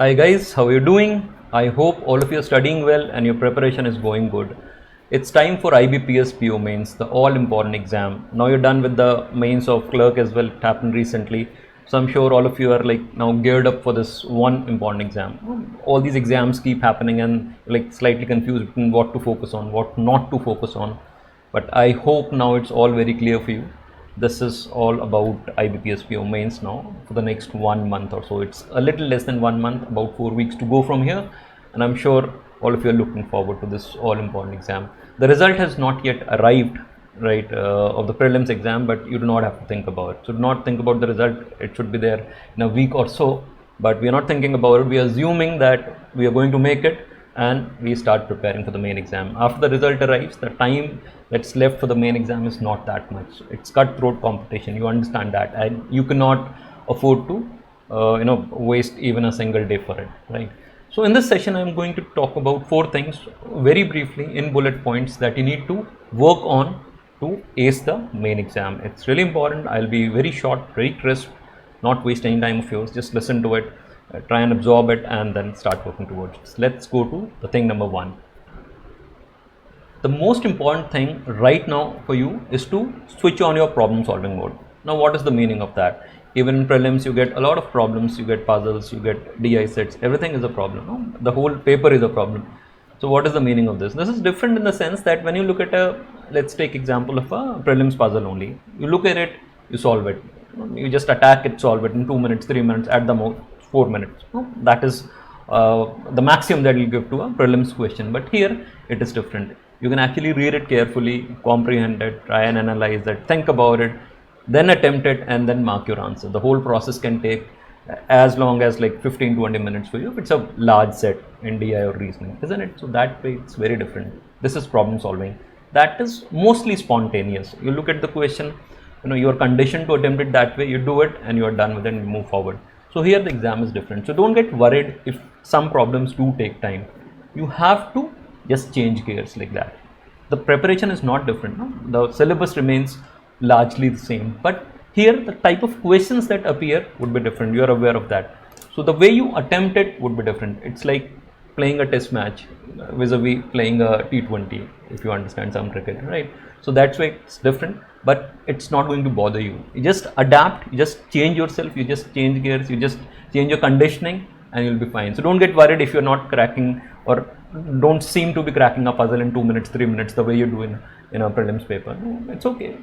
Hi guys, how are you doing? I hope all of you are studying well and your preparation is going good. It's time for IBPS PO Mains, the all important exam. Now you're done with the mains of clerk as well. It happened recently. So I'm sure all of you are like now geared up for this one important exam. All these exams keep happening and like slightly confused between what to focus on, what not to focus on. But I hope now it's all very clear for you. This is all about IBPS PO Mains now for the next 1 month or so. It's a little less than 1 month, about 4 weeks to go from here, and I'm sure all of you are looking forward to this all important exam. The result has not yet arrived, right, of the prelims exam, but you do not have to think about it. So do not think about the result. It should be there in a week or so, but we are not thinking about it. We are assuming that we are going to make it, and we start preparing for the main exam. After the result arrives, the time that's left for the main exam is not that much. It's cutthroat competition, you understand that, and you cannot afford to waste even a single day for it, right? So in this session I'm going to talk about 4 things very briefly in bullet points that you need to work on to ace the main exam. It's really important. I'll be very short, very crisp, not waste any time of yours. Just listen to it, try and absorb it, and then start working towards it. Let's go to the thing number 1. The most important thing right now for you is to switch on your problem solving mode. Now what is the meaning of that? Even in prelims you get a lot of problems, you get puzzles, you get DI sets, everything is a problem. No? The whole paper is a problem. So what is the meaning of this? This is different in the sense that when you look at let's take example of a prelims puzzle only. You look at it, you solve it. You just attack it, solve it in 2 minutes, 3 minutes, at the most 4 minutes. That is the maximum that you give to a prelims question. But here it is different. You can actually read it carefully, comprehend it, try and analyze it, think about it, then attempt it, and then mark your answer. The whole process can take as long as like 15-20 minutes for you if it's a large set in DI or reasoning, isn't it? So that way it's very different. This is problem solving. That is mostly spontaneous. You look at the question, you are conditioned to attempt it that way, you do it and you are done with it and you move forward. So here the exam is different. So don't get worried if some problems do take time. You have to just change gears like that. The preparation is not different. No? The syllabus remains largely the same, but here the type of questions that appear would be different. You are aware of that. So the way you attempt it would be different. It's like playing a test match vis-a-vis playing a T20, if you understand some cricket, right? So that's why it's different, but it's not going to bother you. You just adapt, you just change yourself, you just change gears, you just change your conditioning, and you'll be fine. So don't get worried if you're not cracking or don't seem to be cracking a puzzle in 2 minutes, 3 minutes the way you do in a prelims paper. No, it's okay.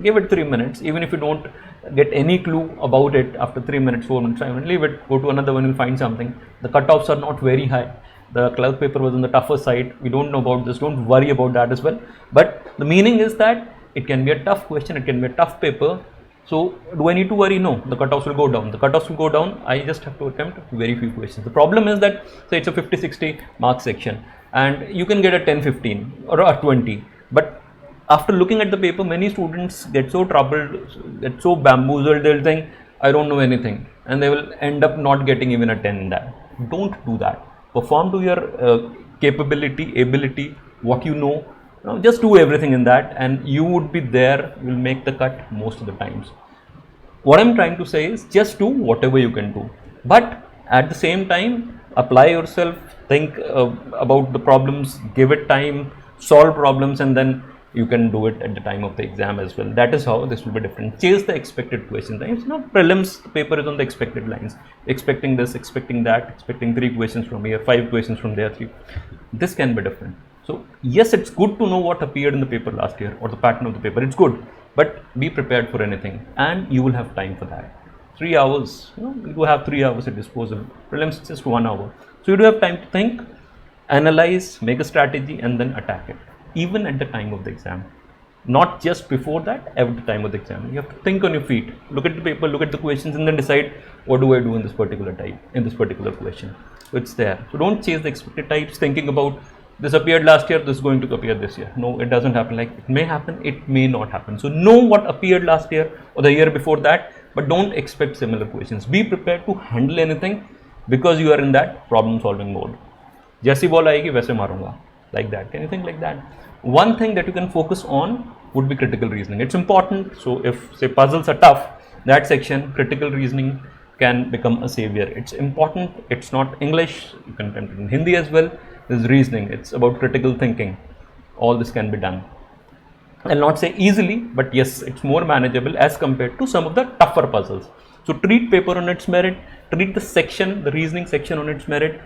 Give it 3 minutes. Even if you don't get any clue about it after 3 minutes, 4 minutes, leave it, go to another one, you'll find something. The cutoffs are not very high. The clerk paper was on the tougher side. We don't know about this. Don't worry about that as well. But the meaning is that it can be a tough question. It can be a tough paper. So do I need to worry? No, the cutoffs will go down. The cutoffs will go down. I just have to attempt very few questions. The problem is that say it's a 50-60 mark section and you can get a 10-15 or a 20. But after looking at the paper, many students get so troubled, get so bamboozled, they'll think, I don't know anything. And they will end up not getting even a 10 in that. Don't do that. Perform to your capability, ability, what you know. Just do everything in that and you would be there, you will make the cut most of the times. What I'm trying to say is just do whatever you can do. But at the same time, apply yourself, think about the problems, give it time, solve problems, and then you can do it at the time of the exam as well. That is how this will be different. Chase the expected question lines. Prelims, the paper is on the expected lines. Expecting this, expecting that, expecting 3 questions from here, 5 questions from there, 3. This can be different. So yes, it's good to know what appeared in the paper last year or the pattern of the paper. It's good, but be prepared for anything and you will have time for that. 3 hours, you do have 3 hours at disposal. Prelims is just 1 hour. So you do have time to think, analyze, make a strategy, and then attack it. Even at the time of the exam, not just before that, at the time of the exam. You have to think on your feet, look at the paper, look at the questions, and then decide what do I do in this particular type, in this particular question. So it's there. So don't chase the expected types thinking about this appeared last year, this is going to appear this year. No, it doesn't happen. Like it may happen, it may not happen. So know what appeared last year or the year before that, but don't expect similar questions. Be prepared to handle anything because you are in that problem solving mode. जैसी ball आएगी वैसे मारूंगा, like that. Can you think like that? One thing that you can focus on would be critical reasoning. It's important. So if say puzzles are tough, that section, critical reasoning can become a savior. It's important. It's not English. You can attempt it in Hindi as well. There's reasoning. It's about critical thinking. All this can be done. I'll not say easily, but yes, it's more manageable as compared to some of the tougher puzzles. So treat paper on its merit, treat the section, the reasoning section on its merit.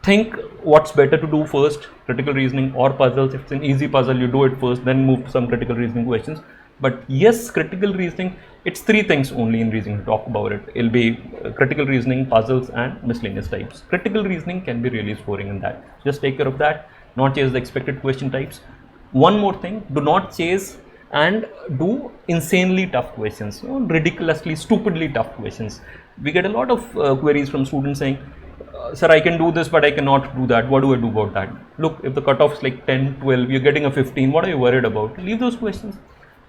Think what's better to do first, critical reasoning or puzzles. If it's an easy puzzle, you do it first, then move to some critical reasoning questions. But yes, critical reasoning, it's three things only in reasoning to talk about it. It'll be critical reasoning, puzzles and miscellaneous types. Critical reasoning can be really scoring in that. Just take care of that, not chase the expected question types. One more thing, do not chase and do insanely tough questions, ridiculously, stupidly tough questions. We get a lot of queries from students saying, sir, I can do this, but I cannot do that. What do I do about that? Look, if the cutoff is like 10, 12, you're getting a 15, what are you worried about? Leave those questions.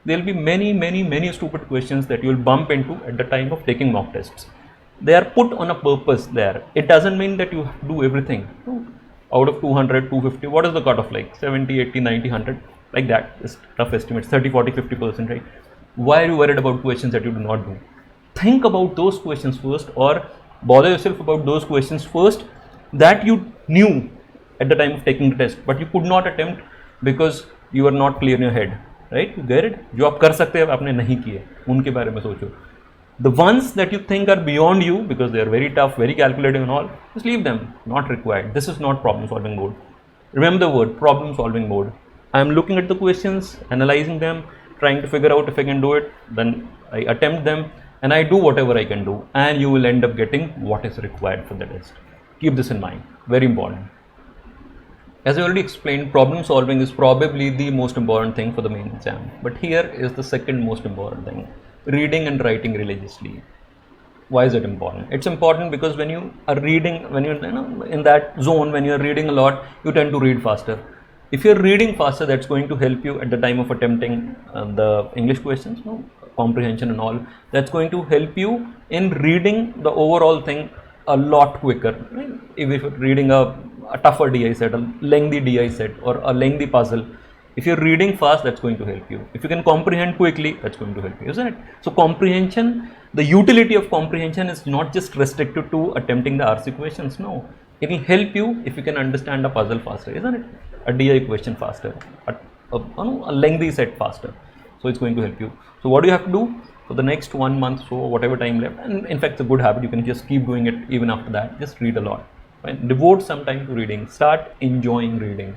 There will be many stupid questions that you will bump into at the time of taking mock tests. They are put on a purpose there. It doesn't mean that you have to do everything. Out of 200, 250, what is the cutoff like? 70, 80, 90, 100, like that. It's rough estimates, 30, 40, 50%, right? Why are you worried about questions that you do not do? Think about those questions first, or bother yourself about those questions first that you knew at the time of taking the test, but you could not attempt because you were not clear in your head, right? You get it? जो आप कर सकते हैं आपने नहीं किए, उनके बारे में सोचो. The ones that you think are beyond you because they are very tough, very calculative and all, just leave them, not required. This is not problem solving mode. Remember the word problem solving mode. I am looking at the questions, analyzing them, trying to figure out if I can do it, then I attempt them and I do whatever I can do, and you will end up getting what is required for the test. Keep this in mind, very important. As I already explained, problem solving is probably the most important thing for the main exam, but here is the second most important thing. Reading and writing religiously. Why is it important? It's important because when you are reading, when you're in that zone, when you're reading a lot, you tend to read faster. If you're reading faster, that's going to help you at the time of attempting the English questions, comprehension and all. That's going to help you in reading the overall thing a lot quicker. Right? If you're reading a tougher DI set, a lengthy DI set, or a lengthy puzzle, if you're reading fast, that's going to help you. If you can comprehend quickly, that's going to help you, isn't it? So comprehension, the utility of comprehension is not just restricted to attempting the RC questions. No, it will help you if you can understand a puzzle faster, isn't it? A DI question faster, a lengthy set faster. So it's going to help you. So what do you have to do for the next 1 month, so whatever time left? And in fact, it's a good habit. You can just keep doing it even after that. Just read a lot. Right? Devote some time to reading. Start enjoying reading.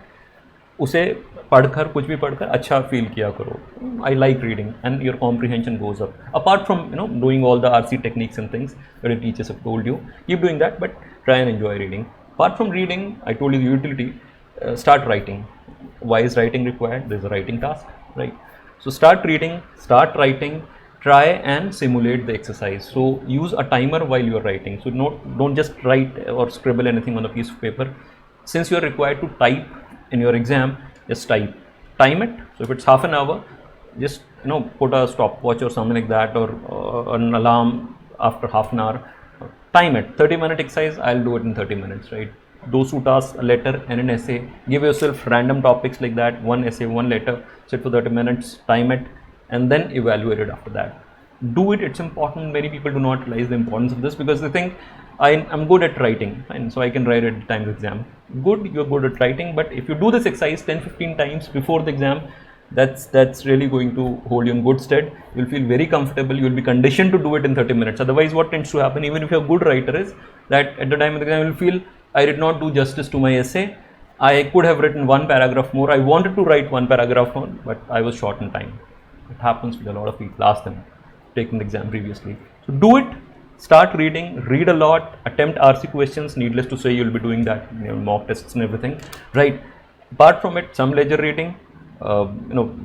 उसे पढ़कर कुछ भी पढ़कर अच्छा feel किया करो. I like reading and your comprehension goes up. Apart from doing all the RC techniques and things that your teachers have told you, keep doing that, but try and enjoy reading. Apart from reading, I told you the utility. Start writing. Why is writing required? There's a writing task, right? So start reading, start writing. Try and simulate the exercise. So use a timer while you are writing. So don't just write or scribble anything on a piece of paper. Since you are required to type in your exam, just type. Time it. So if it's half an hour, just put a stopwatch or something like that, or an alarm after half an hour. Time it. 30-minute exercise, I'll do it in 30 minutes, right? Those two tasks, a letter and an essay. Give yourself random topics like that, one essay, one letter, sit for 30 minutes, time it, and then evaluate it after that. Do it, it's important. Many people do not realize the importance of this because they think I'm good at writing and so I can write at the time of the exam. Good, you're good at writing, but if you do this exercise 10-15 times before the exam, that's really going to hold you in good stead. You'll feel very comfortable. You'll be conditioned to do it in 30 minutes. Otherwise, what tends to happen, even if you're a good writer, is that at the time of the exam, you'll feel I did not do justice to my essay. I could have written one paragraph more. I wanted to write one paragraph more, but I was short in time. It happens with a lot of people. Ask them, taking the exam previously. So do it. Start reading, read a lot, attempt RC questions. Needless to say, you'll be doing that, mock tests and everything, right? Apart from it, some ledger reading,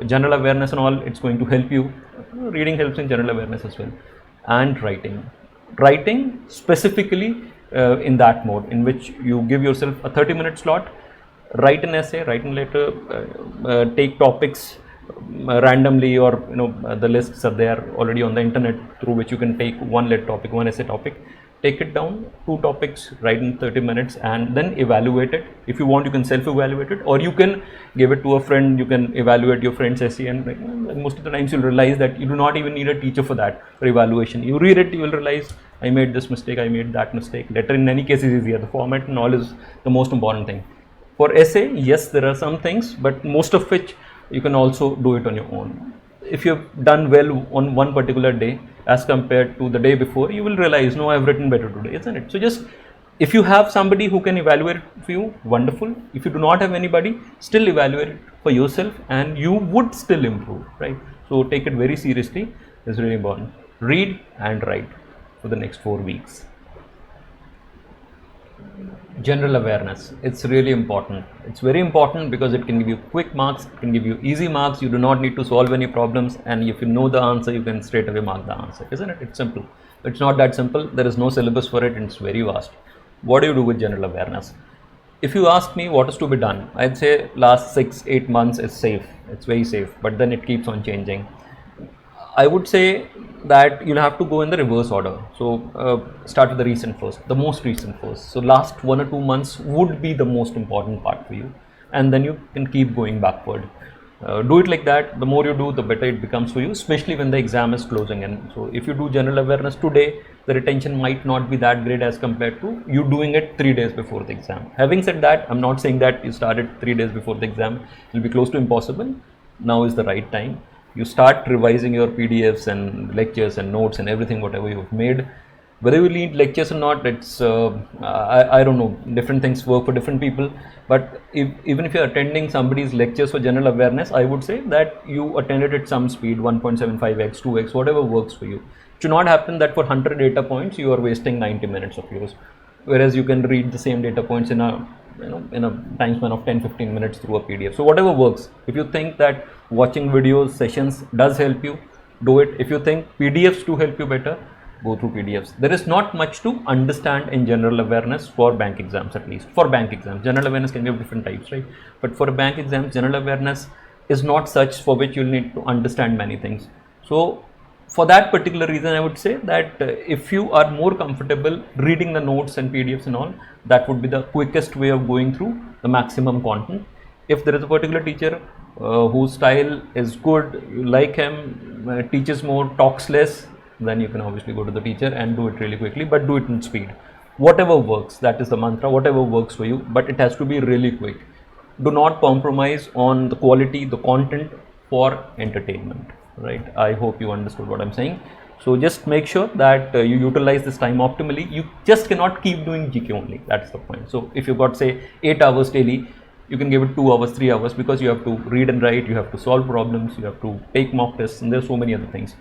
general awareness and all, it's going to help you. Reading helps in general awareness as well. And writing. Writing specifically in that mode in which you give yourself a 30-minute slot, write an essay, write a letter, take topics randomly, or the lists are there already on the internet through which you can take one lead topic, one essay topic, take it down, 2 topics, write in 30 minutes and then evaluate it. If you want, you can self-evaluate it, or you can give it to a friend. You can evaluate your friend's essay, and most of the times you'll realize that you do not even need a teacher for that, for evaluation. You read it, you will realize I made this mistake, I made that mistake. Letter in any case is easier. The format and all is the most important thing. For essay, yes, there are some things, but most of which you can also do it on your own. If you've done well on one particular day as compared to the day before, you will realize, no, I've written better today, isn't it? So just, if you have somebody who can evaluate it for you, wonderful. If you do not have anybody, still evaluate it for yourself and you would still improve, right? So take it very seriously. It's really important. Read and write for the next 4 weeks. General awareness, it's really important. It's very important because it can give you quick marks, it can give you easy marks. You do not need to solve any problems, and if you know the answer, you can straight away mark the answer, isn't it? It's simple. It's not that simple. There is no syllabus for it, and it's very vast. What do you do with general awareness? If you ask me what is to be done, I'd say last 6-8 months is safe. It's very safe, but then it keeps on changing. I would say that you'll have to go in the reverse order. So start with the recent first, the most recent first. So last 1 or 2 months would be the most important part for you, and then you can keep going backward. Do it like that. The more you do, the better it becomes for you, especially when the exam is closing in. So if you do general awareness today, the retention might not be that great as compared to you doing it 3 days before the exam. Having said that, I'm not saying that you started 3 days before the exam. It will be close to impossible. Now is the right time. You start revising your PDFs and lectures and notes and everything, whatever you've made. Whether you need lectures or not, it's I don't know, different things work for different people. But even if you're attending somebody's lectures for general awareness, I would say that you attended at some speed, 1.75x, 2x, whatever works for you. It should not happen that for 100 data points you are wasting 90 minutes of yours, whereas you can read the same data points in a time span of 10-15 minutes through a PDF. So whatever works. If you think that watching videos, sessions does help you, do it. If you think PDFs do help you better, go through PDFs. There is not much to understand in general awareness for bank exams, at least. For bank exams, general awareness can be of different types, right? But for bank exams, general awareness is not such for which you'll need to understand many things. So for that particular reason, I would say that if you are more comfortable reading the notes and PDFs and all, that would be the quickest way of going through the maximum content. If there is a particular teacher whose style is good, you like him, teaches more, talks less, then you can obviously go to the teacher and do it really quickly, but do it in speed. Whatever works, that is the mantra, whatever works for you, but it has to be really quick. Do not compromise on the quality, the content for entertainment, right? I hope you understood what I'm saying. So just make sure that you utilize this time optimally. You just cannot keep doing GK only, that's the point. So if you've got say 8 hours daily, you can give it 2 hours, 3 hours, because you have to read and write, you have to solve problems, you have to take mock tests, and there's so many other things.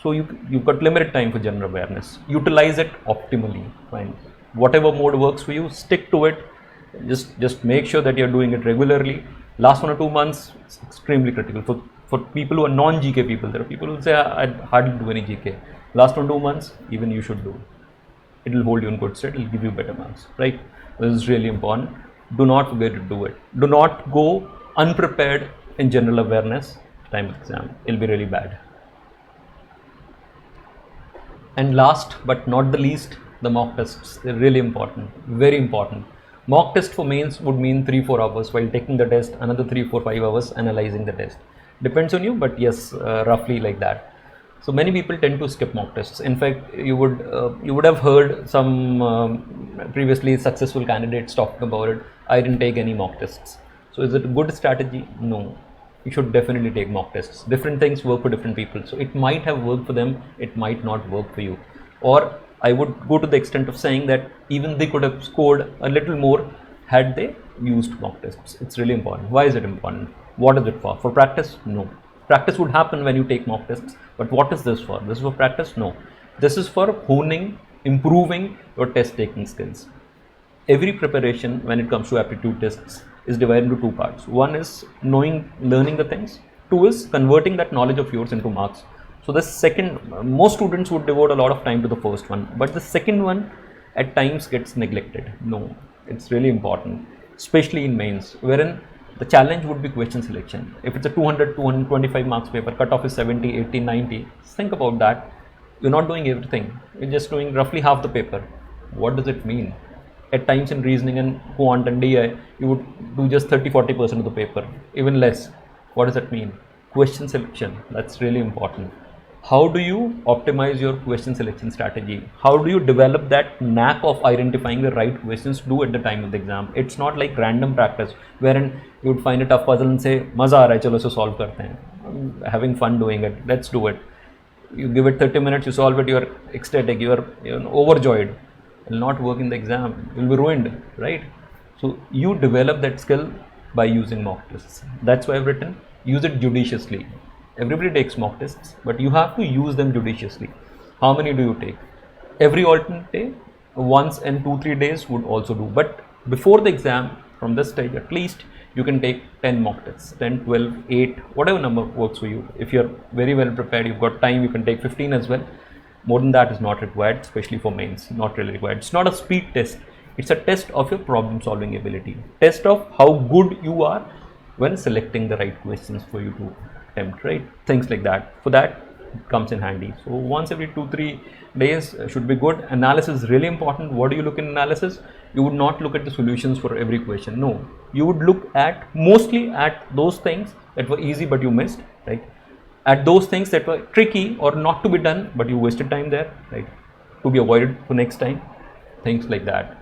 So you've got limited time for general awareness. Utilize it optimally. Fine. Whatever mode works for you, stick to it. Just make sure that you're doing it regularly. Last 1 or 2 months, it's extremely critical. For people who are non-GK people, there are people who say, I hardly do any GK. Last 1 or 2 months, even you should do. It will hold you in good stead, it will give you better marks, right? This is really important. Do not forget to do it. Do not go unprepared in general awareness time of exam. It will be really bad. And last but not the least, the mock tests. They're really important, very important. Mock test for mains would mean 3-4 hours while taking the test, another 3-4-5 hours analyzing the test. Depends on you, but yes, roughly like that. So many people tend to skip mock tests. In fact, you would have heard some previously successful candidates talking about it. I didn't take any mock tests. So is it a good strategy? No. You should definitely take mock tests. Different things work for different people. So it might have worked for them, it might not work for you. Or I would go to the extent of saying that even they could have scored a little more had they used mock tests. It's really important. Why is it important? What is it for? For practice? No. Practice would happen when you take mock tests. But what is this for? This is for practice? No. This is for honing, improving your test taking skills. Every preparation when it comes to aptitude tests is divided into 2 parts. One is learning the things. 2 is converting that knowledge of yours into marks. So the second, most students would devote a lot of time to the first one, but the second one at times gets neglected. No, it's really important, especially in mains, wherein the challenge would be question selection. If it's a 200-225 marks paper, cutoff is 70, 80, 90, think about that. You're not doing everything. You're just doing roughly half the paper. What does it mean? At times in reasoning and quant and DI, you would do just 30-40% of the paper, even less. What does that mean? Question selection, that's really important. How do you optimize your question selection strategy? How do you develop that knack of identifying the right questions to do at the time of the exam? It's not like random practice wherein you would find a tough puzzle and say maza aa raha hai, chalo se solve karte hain. Having fun doing it, let's do it. You give it 30 minutes, you solve it, you're ecstatic, you're overjoyed. It will not work in the exam, you'll be ruined, right? So you develop that skill by using mock tests. That's why I've written use it judiciously. Everybody takes mock tests, but you have to use them judiciously. How many do you take? Every alternate day, once in 2-3 days would also do. But before the exam, from this stage at least, you can take 10 mock tests, 10, 12, 8, whatever number works for you. If you're very well prepared, you've got time, you can take 15 as well. More than that is not required, especially for mains, not really required. It's not a speed test. It's a test of your problem solving ability. Test of how good you are when selecting the right questions for you to attempt, right? Things like that. For that, it comes in handy. So once every 2-3 days should be good. Analysis is really important. What do you look in analysis? You would not look at the solutions for every question. No, you would look at mostly at those things that were easy but you missed, right? At those things that were tricky or not to be done but you wasted time there, right? To be avoided for next time. Things like that.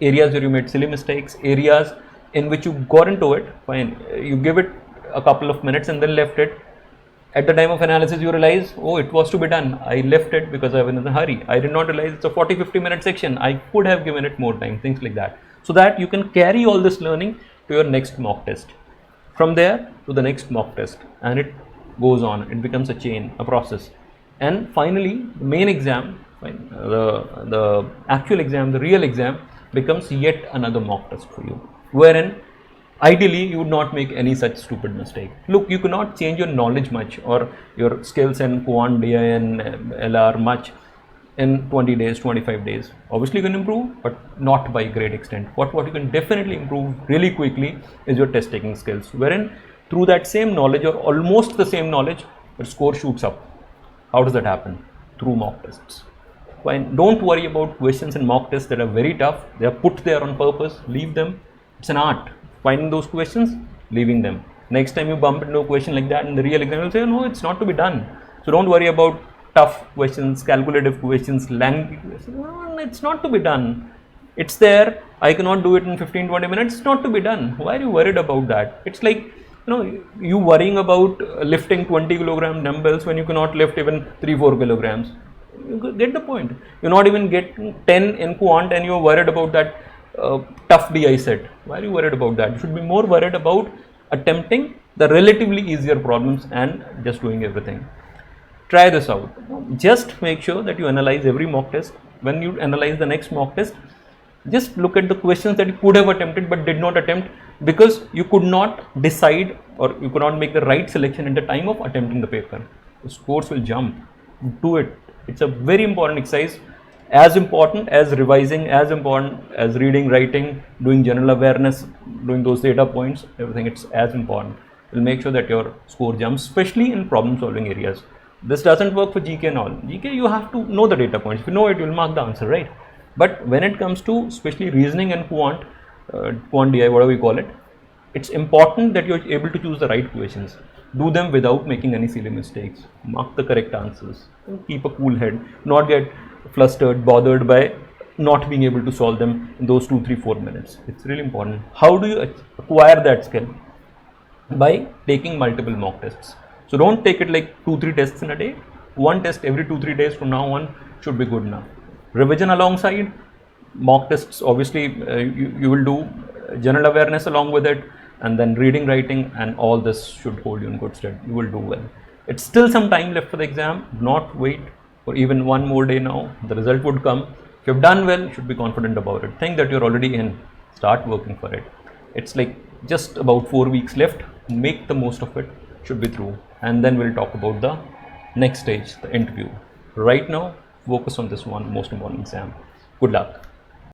Areas where you made silly mistakes, areas in which you got into it, fine. You give it a couple of minutes and then left it. At the time of analysis, you realize, oh, it was to be done. I left it because I was in a hurry. I did not realize it's a 40-50 minute section. I could have given it more time, things like that. So that you can carry all this learning to your next mock test. From there to the next mock test. And it goes on. It becomes a chain, a process. And finally, the main exam, the actual exam, the real exam becomes yet another mock test for you. Wherein ideally, you would not make any such stupid mistake. Look, you cannot change your knowledge much or your skills in quant, DI and LR much in 20 days, 25 days. Obviously, you can improve, but not by a great extent. What you can definitely improve really quickly is your test taking skills, wherein through that same knowledge or almost the same knowledge, your score shoots up. How does that happen? Through mock tests. Fine. Don't worry about questions in mock tests that are very tough. They are put there on purpose. Leave them. It's an art. Finding those questions, leaving them. Next time you bump into a question like that in the real exam, you'll say, no, it's not to be done. So don't worry about tough questions, calculative questions, language questions. No, it's not to be done. It's there. I cannot do it in 15-20 minutes. It's not to be done. Why are you worried about that? It's like, you worrying about lifting 20 kilogram dumbbells when you cannot lift even 3-4 kilograms. You get the point. You're not even getting 10 in quant and you're worried about that tough DI set. Why are you worried about that? You should be more worried about attempting the relatively easier problems and just doing everything. Try this out. Just make sure that you analyze every mock test. When you analyze the next mock test, just look at the questions that you could have attempted but did not attempt because you could not decide or you could not make the right selection at the time of attempting the paper. The scores will jump. Do it. It's a very important exercise. As important as revising, as important as reading, writing, doing general awareness, doing those data points, everything, it's as important. It will make sure that your score jumps, especially in problem solving areas. This doesn't work for GK and all. GK, you have to know the data points. If you know it, you'll mark the answer, right? But when it comes to especially reasoning and quant DI, whatever you call it, it's important that you're able to choose the right questions. Do them without making any silly mistakes. Mark the correct answers. Keep a cool head. Not get flustered, bothered by not being able to solve them in those 2, 3, 4 minutes. It's really important. How do you acquire that skill? By taking multiple mock tests. So don't take it like 2-3 tests in a day. One test every 2-3 days from now on should be good enough. Revision alongside, mock tests, obviously you will do general awareness along with it, and then reading, writing, and all this should hold you in good stead. You will do well. It's still some time left for the exam. Not wait for even one more day now. The result would come. If you've done well, you should be confident about it. Think that you're already in. Start working for it. It's like just about 4 weeks left. Make the most of it. Should be through. And then we'll talk about the next stage, the interview. Right now, focus on this one most important exam. Good luck.